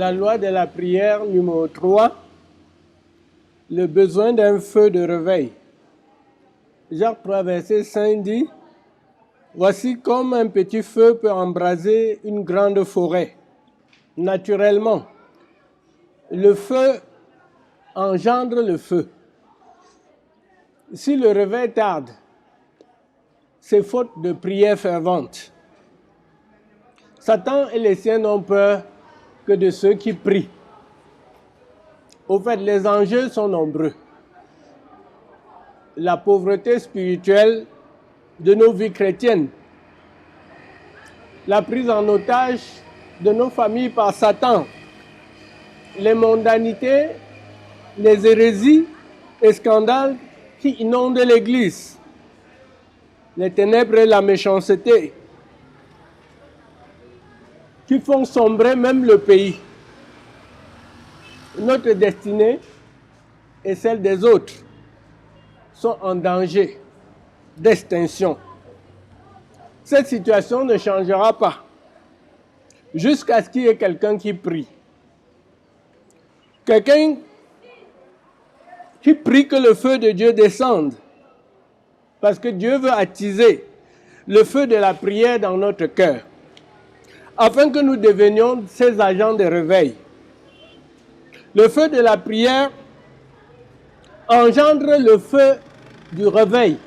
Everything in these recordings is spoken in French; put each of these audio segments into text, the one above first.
La loi de la prière numéro 3, le besoin d'un feu de réveil. Jacques 3, verset 5 dit, « Voici comme un petit feu peut embraser une grande forêt. Naturellement, le feu engendre le feu. Si le réveil tarde, c'est faute de prière fervente. Satan et les siens n'ont peur que de ceux qui prient. Au fait, les enjeux sont nombreux. La pauvreté spirituelle de nos vies chrétiennes, la prise en otage de nos familles par Satan, les mondanités, les hérésies et scandales qui inondent l'Église, les ténèbres et la méchanceté, qui font sombrer même le pays. Notre destinée et celle des autres sont en danger d'extinction. Cette situation ne changera pas jusqu'à ce qu'il y ait quelqu'un qui prie. Quelqu'un qui prie que le feu de Dieu descende. Parce que Dieu veut attiser le feu de la prière dans notre cœur. Afin que nous devenions ces agents de réveil. Le feu de la prière engendre le feu du réveil.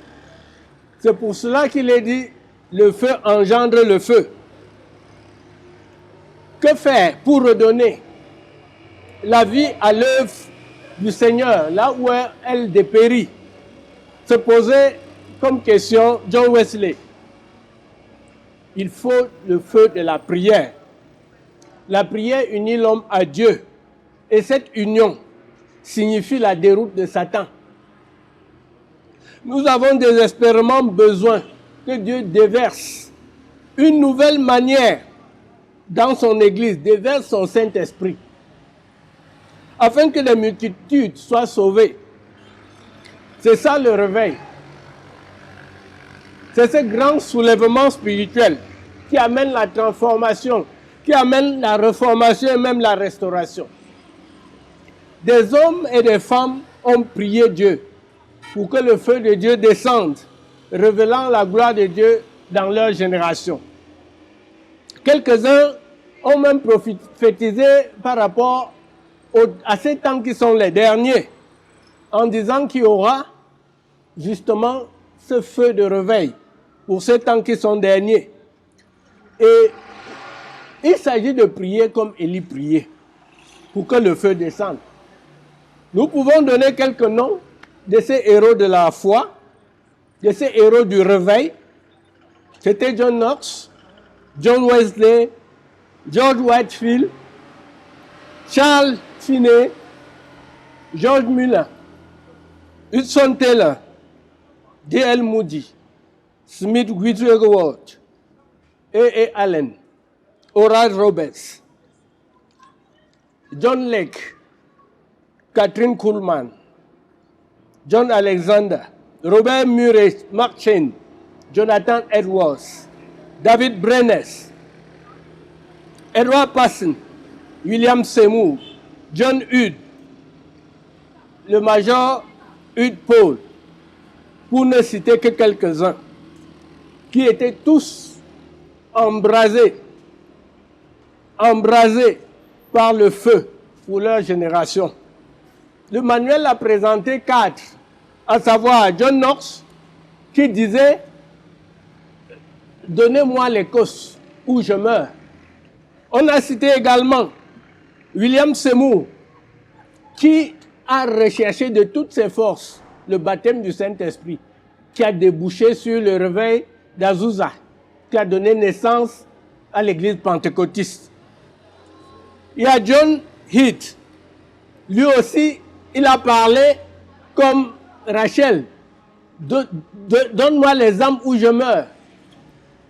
C'est pour cela qu'il est dit, le feu engendre le feu. Que faire pour redonner la vie à l'œuvre du Seigneur, là où elle dépérit? Se poser comme question John Wesley. Il faut le feu de la prière. La prière unit l'homme à Dieu. Et cette union signifie la déroute de Satan. Nous avons désespérément besoin que Dieu déverse une nouvelle manière dans son Église, déverse son Saint-Esprit, afin que les multitudes soient sauvées. C'est ça le réveil. C'est ce grand soulèvement spirituel qui amène la transformation, qui amène la reformation et même la restauration. Des hommes et des femmes ont prié Dieu pour que le feu de Dieu descende, révélant la gloire de Dieu dans leur génération. Quelques-uns ont même prophétisé par rapport à ces temps qui sont les derniers, en disant qu'il y aura justement ce feu de réveil pour ces temps qui sont derniers. Et il s'agit de prier comme Élie priait, pour que le feu descende. Nous pouvons donner quelques noms de ces héros de la foi, de ces héros du réveil. C'était John Knox, John Wesley, George Whitefield, Charles Finney, George Muller, Hudson Taylor, D.L. Moody, Smith Wigglesworth, A.A. Allen, Oral Roberts, John Lake, Catherine Kuhlman, John Alexander, Robert Murray McChain, Jonathan Edwards, David Brenes, Edward Parson, William Seymour, John Hude, le major Hude Paul, pour ne citer que quelques-uns, qui étaient tous embrasés par le feu pour leur génération. Le manuel a présenté 4, à savoir John Knox, qui disait « Donnez-moi l'Écosse où je meurs ». On a cité également William Seymour, qui a recherché de toutes ses forces le baptême du Saint-Esprit, qui a débouché sur le réveil d'Azusa, qui a donné naissance à l'église pentecôtiste. Il y a John Heath, lui aussi, il a parlé comme Rachel, donne-moi les âmes où je meurs.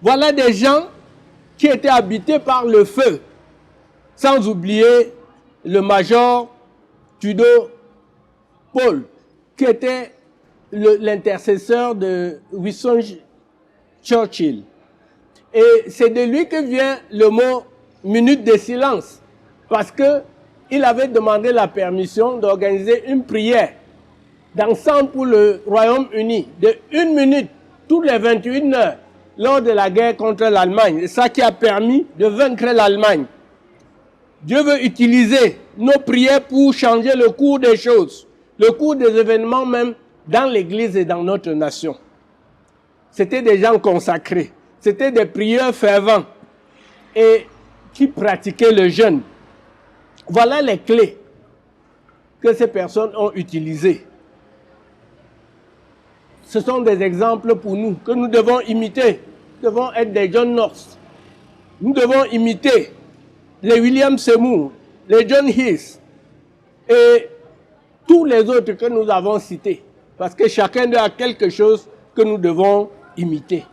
Voilà des gens qui étaient habités par le feu, sans oublier le major Tudor Paul, qui était l'intercesseur de Winston Churchill. Et c'est de lui que vient le mot minute de silence. parce qu'il avait demandé la permission d'organiser une prière d'ensemble pour le Royaume-Uni de 1 minute toutes les 21 heures lors de la guerre contre l'Allemagne. C'est ça qui a permis de vaincre l'Allemagne. Dieu veut utiliser nos prières pour changer le cours des choses, le cours des événements même dans l'Église et dans notre nation. C'était des gens consacrés, c'était des prieurs fervents et qui pratiquaient le jeûne. Voilà les clés que ces personnes ont utilisées. Ce sont des exemples pour nous que nous devons imiter. Nous devons être des John Knox. Nous devons imiter les William Seymour, les John Hughes et tous les autres que nous avons cités. Parce que chacun a quelque chose que nous devons imiter.